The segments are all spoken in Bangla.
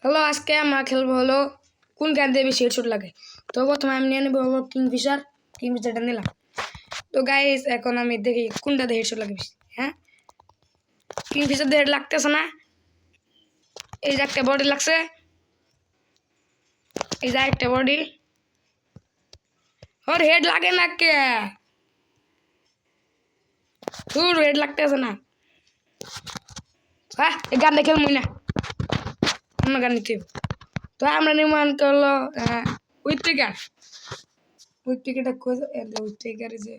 হ্যালো, আজকে আমরা খেলবো হলো কোন গান দিয়ে বেশি হেডশট লাগে। তো প্রথমে আমি নিয়ে নেবো হলো কিংফিশারটা নিলাম। তো গাইস এখন আমি দেখি কোনটা দিয়ে হেডশট লাগে বেশি। হ্যাঁ, কিংফিশার দিয়ে হেড লাগতেছে না। এই যে একটা বডি লাগছে, এই যে একটা বডি। ওর হেড লাগে না কে? তোর হেড লাগতেছে না। হ্যাঁ, এই গান দেখে মুই না, অন্য গান নিতে হবে। তো আমরা নির্মাণ করলো উইথপিকার। উইথপিকারটা উইথপিকার যে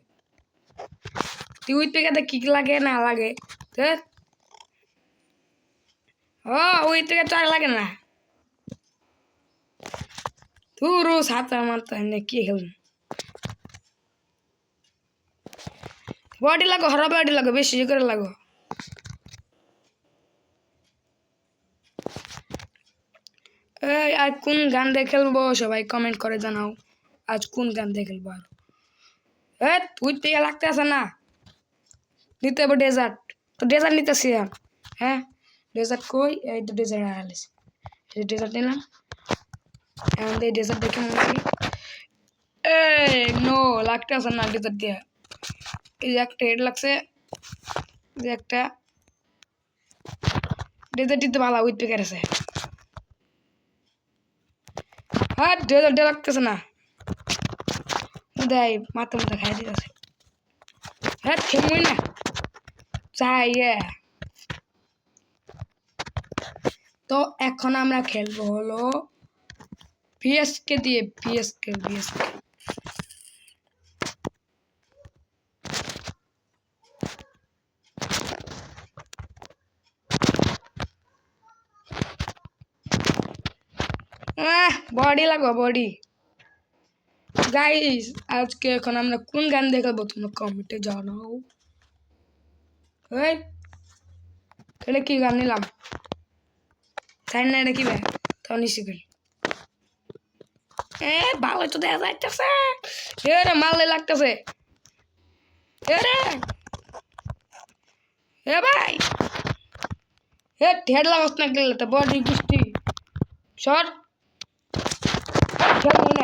তুই উইথপিকারটা কি লাগে না লাগে তোর? ও উইথপিকার তো আর লাগে না। তুই রোজ হাত মারতে কি খেলুন বডি লাগো, হরা বডি লাগো, বেশি করে লাগো। আজ কোন গান দিয়ে খেলবো সবাই কমেন্ট করে জানাও। আজ কোন গান দিয়ে খেলবো আর তুই পেয়ে লাগতে আছে না, নিতে হবে ডেজার্ট। তো ডেজার্ট নিতেছি। হ্যাঁ, ডেজার্ট কই? এই তো ডেজার্ট আনলিস, এই ডেজার্ট নিলাম। এখন এই ডেজার্ট দেখে মনে করি নো লাগতে আছে না ডেজার্ট দিয়ে। এই যে একটা হেড লাগছে, যে একটা ডেজার্ট দিতে ভালো উইথপিকার আছে। হ্যাঁ, ডেজার্ট দিয়ে লাগতেছে না, দেয় মাথা মাথা খাই দিতেছে। হ্যাঁ, খেলবই না চাই। তো এখন আমরা খেলবো হলো পিএসকে দিয়ে। পিএসকে বডি লাগো বডি। গাইস আজকে এখন আমরা কোন গান দেখাবো তোমরা কমেন্টে জানাও। এই এটা কি গান নিলাম? সাইন না, এটা কি ভাই? তাও নিশ্চিত ভালো তো দেখা যাইতেছে। রে মারলে লাগতেছে। রে ভাই ঢের লাগাস না গেলে তো বডি গুষ্টি সর খেলবো না।